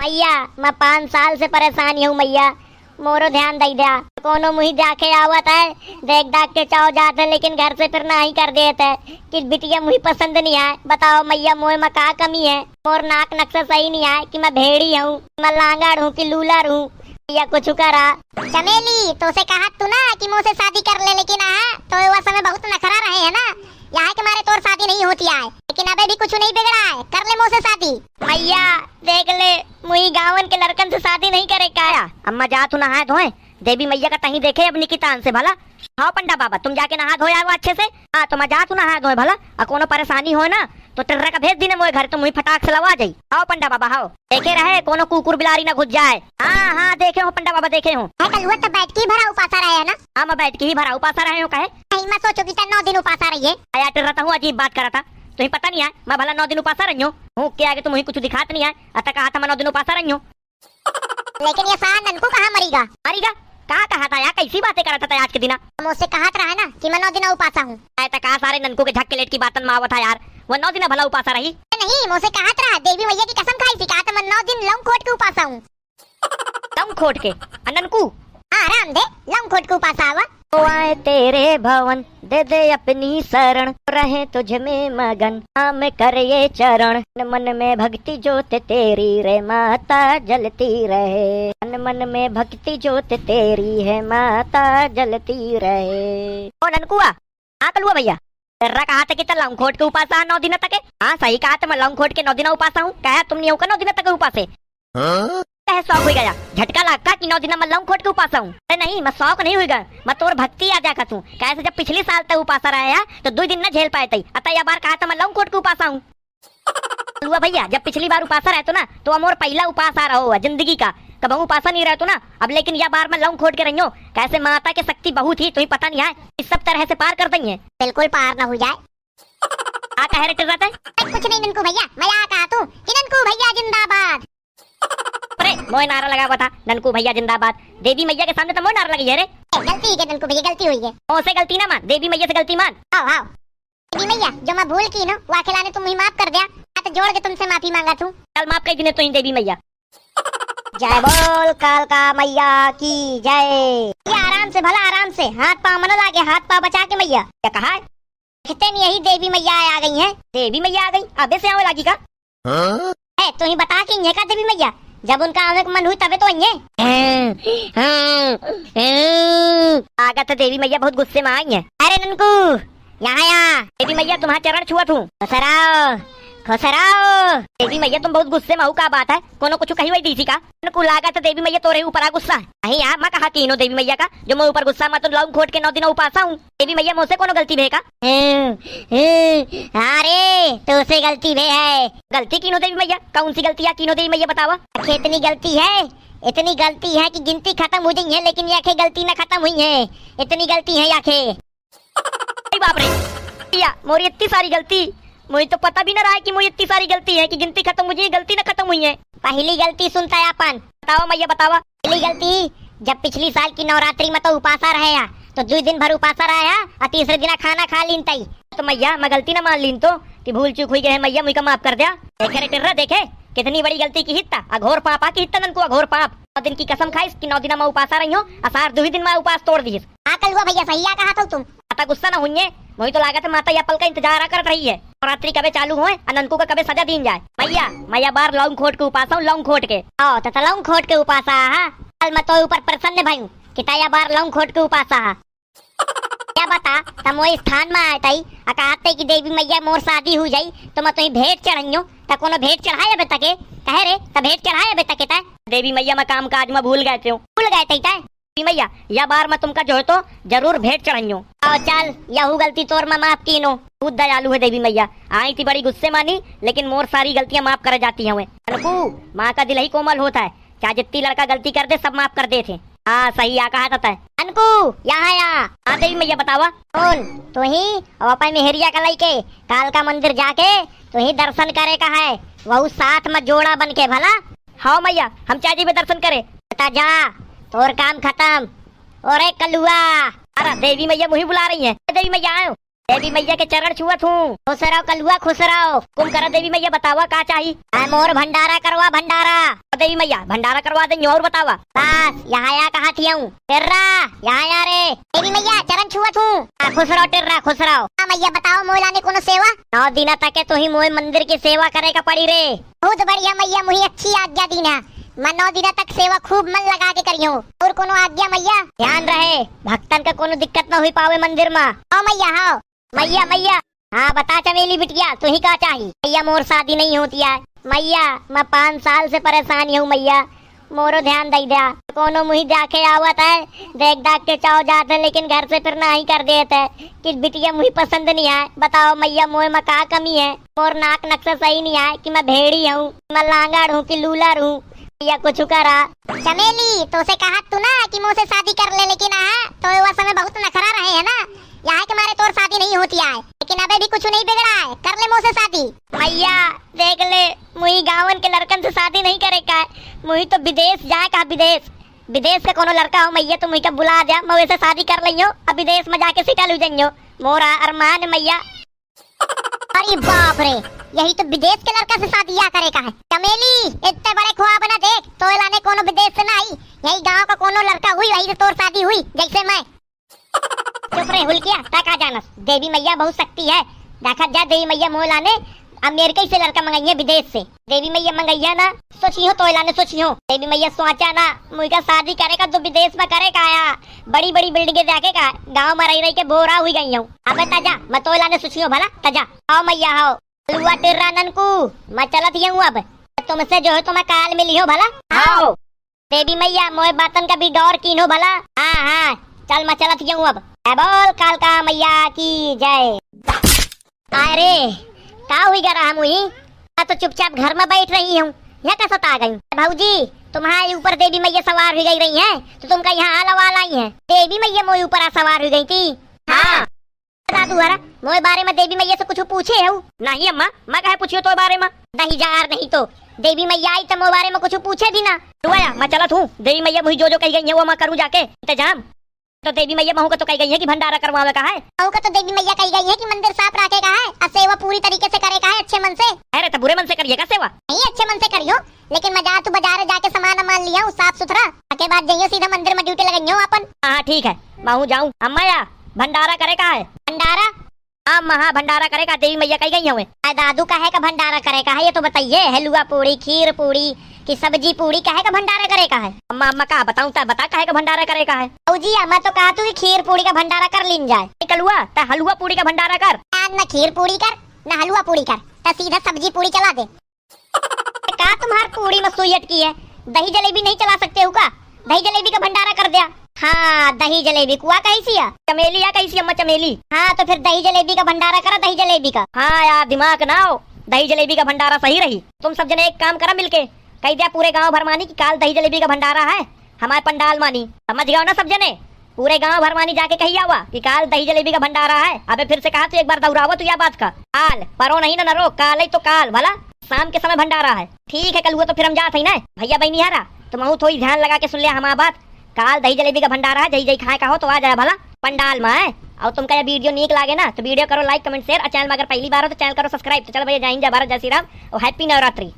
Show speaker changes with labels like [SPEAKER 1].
[SPEAKER 1] मैया मैं 5 साल से परेशान हूँ मैया, मोरो ध्यान दई दिया। कोनो मुही जाके आवत है, देख दाख के चाव जाते, लेकिन घर से फिर ना ही कर देते कि बिटिया मुही पसंद नहीं आए। बताओ मैया मोह में का कमी है? मोर नाक नक्शा सही नहीं आए कि मैं भेड़ी हूँ, मैं लांगड़ हूँ कि लूलर हूँ? मैया कुछ करा। चमेली तो से कहा तू ना कि मुझसे शादी कर ले, लेकिन तो वह समय बहुत नखरा रहे है ना, यहाँ के मारे तोर शादी नहीं होती है, लेकिन अबे भी कुछ नहीं बिगड़ा है, कर ले मुझसे शादी। मैया देख ले, मुही गाँवन के लड़कन से शादी नहीं करे का। अम्मा जा तू नहाए धोए, देवी मैया का तही देखे अपनी कितान से भला। हाँ पंडा बाबा तुम जाके नहा धोए आओ अच्छे से। हाँ तो मैं जा तू नहा धोए भला, और कोनो परेशानी हो ना तो टिर्रा का भेज दीने मोए घर, तो मुही फटाक से लवा जाई। आओ पंडा बाबा आओ, देखे रहे कोनो कुकुर बिलारी ना घुस जाए। हाँ हाँ देखे हो पंडा बाबा देखे हो। कल तो बैठ के भरा उपासा रहे है ना? हाँ मैं बैठ के ही भरा उपासा रहे हो। कहे नहीं मैं सोचो कि 9 दिन उपासा रही है। आया टिर्रा हूँ, अजीब बात करा था, तुम्हें पता नहीं है मैं भला 9 दिन उपासा रही हूँ के आगे तुम कुछ दिखात नहीं है। अतः कहा था मैं 9 दिन उपासा रही हूँ। लेकिन ये सारा ननकू कहाँ मरीगा? मरीगा कहा था यार, कैसी बातें करता था आज के दिन? मुझसे कहा रहा ना कि मैं 9 दिन उपासा हूँ। कहा सारे ननकू के झक्के लेट की बातन में आवत था यार, वो 9 दिन भला उपासा रही? नहीं मुझसे कहा रहा, देवी मैया की कसम खाई थी, कहा था मैं 9 दिन लौंग खोट के उपासा हूँ। लौंग खोट के? ननकू आराम दे, लौंग खोट के उपासा आवा। तो आए तेरे भवन दे दे अपनी शरण, रहे तुझ में मगन हम कर ये चरण। मन में भक्ति ज्योत तेरी रे माता जलती रहे, मन में भक्ति ज्योत तेरी है माता जलती रहे। ओ ननकुआ हाँ कलुआ भैया, तेरा कहा था कि लौंग खोट के उपासा 9 दिन तक? हाँ सही कहा था, मैं लौंग खोट के 9 दिन उपासा हूँ। कहा तुम नहीं हो 9 दिन तक उपासे? शौक हो गया, झटका लगा कि 9 दिन मैं लौंग खोट के उपासा हूँ। नहीं मैं शौक नहीं हुई गया, मैं तोर भक्ति आ जा तू। कैसे जब पिछले साल तक उपासा रहा तो 2 दिन न झेल पाए थे, अतः यह बार कहा था मैं लौंग खोट के उपासा हूँ। भैया जब पिछली बार उपासा रहे तो ना तो मोर पहला उपास आ रहा हो जिंदगी का, कब उपासा नहीं रहे तो ना अब, लेकिन यह बार मैं लौंग खोट के रही हूँ। कैसे माता की शक्ति बहुत ही तुम्हें पता नहीं है, इस सब तरह से पार कर देंगे। बिल्कुल पार न हो जाए। आ कह रहे टिर्रा कुछ नहीं ननकू भैया, मैं आ कहा तू कि ननकू भैया जिंदाबाद। अरे मोए नारा लगा हुआ था ननकू भैया जिंदाबाद, देवी मैया के सामने तो मोए नारा लगी है रे। गलती है ननकू भैया, गलती हुई है। ओसे गलती ना मान, देवी मैया से गलती मान। आओ आओ देवी मैया, जो मैं भूल की ना वो खिलाने तुम ही माफ कर दिया, तो जोड़ के तुमसे माफी मांगा तू। कल माफ कर दी तो देवी मैया। जय बोल कालका मैया की जय। आराम से भला आराम से, हाथ पाँव मन लागे, हाथ पाँव बचा के मैया। क्या कहा है? नहीं यही देवी मैया आ गई है। देवी मैया आ गई? अबे से आवे लागी का? है तो ही बता के ये का देवी मैया, जब उनका आने का मन हुई तबे तो ये आगा तो देवी मैया बहुत गुस्से में आई है। अरे ननकू यहाँ देवी मैया तुम्हारा चरण छुआ थू। खसराओ देवी मैया तुम बहुत गुस्से में हो, का बात है? कोनो कुछ कही वही दीसी का? ननकू लागा तो देवी मैया तोरे ऊपर आ गुस्सा है। यहाँ मैं कहा तीनों देवी मैया का जो मैं ऊपर गुस्सा, मैं तो लौंग खोट के 9 दिन उपासा हूँ। देवी मैया मुझसे कोनो गलती भेगा? अरे तो से गलती भे है। गलती किनो देवी मैया? कौन सी गलती है किनो देवी मैया बतावा? इतनी गलती है, इतनी गलती है कि गिनती खत्म हो गई है, लेकिन याखे गलती ना खत्म हुई है। इतनी गलती है याखे। बाप रे भैया मोरी इतनी सारी गलती, मुझे तो पता भी ना रहा है कि मुझे इतनी सारी गलती है कि गिनती खत्म मुझे गलती ना खत्म हुई है। पहली गलती सुनता है अपन, बताओ मैया बतावा। पहली गलती जब पिछली साल की नवरात्रि में तो उपासा रहे तो 2 दिन भर उपासा रहा और तीसरे दिन खाना खा लीन तई, तो मैया मैं गलती ना मान लीन तो कि भूल चूक हुई गए मैया, मुझे माफ कर दिया। देखे रे टिर्रा देखे कितनी बड़ी गलती की हित्ता, अघोर पापा की हित्ता ननकू, अघोर पाप। 9 दिन की कसम खाइस कि 9 दिन मैं उपासा रही हूँ, असार 2 दिन मैं उपास तोड़ दी। कल हुआ भैया सही कहा था तुम, पता गुस्सा ना हुई है। मुझे तो लागत माता या पल का इंतजार कर रही है, नवरात्रि कबे चालू हुए अनंतू को कबे सजा दी जाए। भैया मैया बार लौंग खोट के उपासा हूँ, लौंग खोट के। तो लौंग खोट के उपासा कल मैं तो ऊपर प्रसन्न भाई किताया बार लौंग खोट के उपासा। क्या बता तम वो स्थान में आए तई कहते कि देवी मैया मोर शादी हो जाई तो मैं तो भेंट चढ़ाइयो, तो कोनो भेंट चढ़ाए अबे तके? कहे रे त भेंट चढ़ाए अबे तके? देवी मैया मैं काम काज में भूल गए थे, भूल गए थे देवी मैया, या बार मैं तुमका जो है तो जरूर भेंट चढ़ाइयो। चल यहू गलती तोर मैं माफ की नो, बहुत दयालु है देवी मैया। आई थी बड़ी गुस्से मानी, लेकिन मोर सारी गलतियां माफ कर जाती हैं। माँ का दिल ही कोमल होता है, चाहे जितनी लड़का गलती कर दे सब माफ कर दे थे। हाँ सही आ कहा था अनकू यहाँ आ देवी मैया बतावा। कौन तो ही और अपन मेहरिया का लइके काल का मंदिर जाके तो ही दर्शन करे का है, वह साथ में जोड़ा बन के भला। हाँ मैया हम चाची में दर्शन करे, बता जा तोर काम खत्म। और कलुआ अरे देवी मैया मुही बुला रही है। देवी मैया आयो देवी मैया के चरण छुअत हूँ। खुश रहो कलुआ खुश रहो। कुम करा देवी मैया बतावा का चाहिए। मोर भंडारा करवा भंडारा। देवी मैया भंडारा करवा दे और बतावा। बस यहाँ या कहा थी हूँ टिर्रा यहाँ या रे। देवी मैया चरण छुअत हूँ। खुश रहो टिर्रा खुश रहो। मैया बताओ मोला ने कोनो सेवा। 9 दिन तक तो ही मोए मंदिर की सेवा करे का पड़ी रे। बहुत बढ़िया मैया मुझे अच्छी आज्ञा दीना। मैं 9 दिन तक सेवा खूब मन लगा के करियो। और कोनो आज्ञा मैया। ध्यान रहे भक्तन का कोनो दिक्कत न हुई पावे मंदिर में। हाँ मैया हाँ मैया मैया। हाँ बता चमेली बिटिया तू ही का चाहिए। मैया मोर शादी नहीं होती है मैया। मैं 5 साल से परेशान हूँ मैया। मोरो ध्यान दई दिया। कोनो मुही जाके आवत है देख दाख के चाव जाते लेकिन घर से फिर नहीं कर देते कि बिटिया मुही पसंद नहीं है। बताओ मैया मोए में का कमी है। मोर नाक नक्शा सही नहीं है कि मैं भेड़ी हूँ मैं लांगड़ हूँ कि लूलर हूँ। या कुछ करा। चमेली तो से कहा तू ना कि मुझसे शादी कर ले लेकिन तो वह समय बहुत नखरा रहे है ना। यहाँ के मारे तोर शादी नहीं होती है लेकिन अबे भी कुछ नहीं बिगड़ा है। कर ले मुझसे शादी। मैया देख ले मुही गाँवन के लड़कन से शादी नहीं करे का। मुही तो विदेश जाए का। विदेश का कोनो लड़का हो मैया तो मुही का बुला जा मैं वैसे शादी कर लियो। अब विदेश में जाके सेटल हो जाइयो। मोरा अरमान मैया। अरे बाप रे यही तो विदेश के लड़का से शादी या करे का है। चमेली इतने बड़े ख्वाब ना देख तो लाने कोनो विदेश से ना आई। यही गांव का कोनो लड़का हुई वही से तोर शादी हुई जैसे मैं। चुप रहे हुलकिया ताका जानस। देवी मैया बहुत शक्ति है। देखा जा देवी मैया मोला ने अमेरिका से लड़का मंगाई विदेश से। देवी मैया मंगाइया ना सोचियो तो लाने सोचियो। देवी मैया सोचा ना मुझका शादी करेगा तो विदेश में करेगा आया। बड़ी बड़ी बिल्डिंगे जाके का गाँव में रही के बोरा हुई गई हूँ। अब तजा मैं तो लाने सोचियो भला तजा। आओ मैया आओ लुआ टिर्रा ननकू मैं चलत ही हूँ। अब तुमसे जो है तो मैं काल मिली हो भला। आओ देवी मैया मोए बातन का भी डोर कीन हो भला। हाँ हाँ चल मैं चलत ही हूँ। अब बोल काल का मैया की जय। अरे का हुई गा रहा मुही। मैं तो चुपचाप घर में बैठ रही हूँ यहाँ कैसा आ गई। भाऊजी तुम्हारे ऊपर देवी मैया सवार हो गई रही है तो तुमका यहाँ आला आई है। देवी मैया मोए ऊपर सवार हो गई थी। हाँ दादू हरा मोए बारे में देवी मैया से कुछ पूछे है। नहीं अम्मा मैं कहे पूछियो तो बारे में। नहीं जार नहीं तो देवी मैया आई तो मोए बारे में कुछ पूछे भी ना। मैं चलत हूँ। देवी मैया मुझे जो कही गई है वो मैं करूँ जाके इंतजाम। तो देवी मैया महू का तो कही गई है कि भंडारा करवावे का है। महू का तो देवी मैया कही गई है कि मंदिर साफ रखे का है और सेवा पूरी तरीके से करे का है अच्छे मन से। अरे तो बुरे मन से करिएगा सेवा। नहीं अच्छे मन से करियो लेकिन मैं तू बाजार जाके सामान मान लिया साफ सुथरा के बाद जाइयो सीधा मंदिर में ड्यूटी लगाइयो अपन। हाँ ठीक है महू जाऊँ। अम्मा या भंडारा करे का है। भंडारा हाँ भंडारा करे का देवी मैया कही गई हुए। दादू कहे का भंडारा करे का है ये तो बताइए। हलवा पूरी खीर पूरी कि सब्जी पूरी कहे का भंडारा करे का है। अम्मा अम्मा का बताऊं ता बता कहे का भंडारा करे का है। जी अम्मा तो कहा तू खीर पूरी का भंडारा कर लीन जाए। कलुआ ता हलवा पूरी का भंडारा कर। न खीर पूरी कर न हलवा पूरी कर ता सीधा सब्जी पूरी चला दे। का तुम्हार पूरी में सुई अटकी है। दही जलेबी नहीं चला सकते हो का। दही जलेबी का भंडारा कर दिया। हाँ दही जलेबी कुआ कैसी है। चमेली या कैसी अम्मा चमेली। हाँ तो फिर दही जलेबी का भंडारा करा दही जलेबी का। हाँ यार दिमाग ना हो दही जलेबी का भंडारा सही रही। तुम सब जने एक काम करा मिलके कह दिया पूरे गांव भर मानी कि काल दही जलेबी का भंडारा है हमारे पंडाल मानी। समझ गया ना सब जने। पूरे गांव भर मानी जाके कही हुआ कि काल दही जलेबी का भंडारा है। अबे फिर से कहा तू एक बार दौड़ावो तू या बात का। काल परो नहीं ना नरो काल ही तो काल भला शाम के समय भंडारा है। ठीक है कल हुआ तो फिर हम जाते ही ना भैया बहनी हारा तुम थोड़ी ध्यान लगा के सुन लिया हमारा बात। काल दही जलेबी का भंडारा है जही जही खाए का हो तो आ जाए भला पंडाल में है। और तुमका ये वीडियो नीक लागे ना तो वीडियो करो लाइक कमेंट शेयर और चैनल में अगर पहली बार हो तो चैनल करो सब्सक्राइब। तो चलो भैया जय हिंद जय भारत जय श्री राम और हैप्पी नवरात्रि।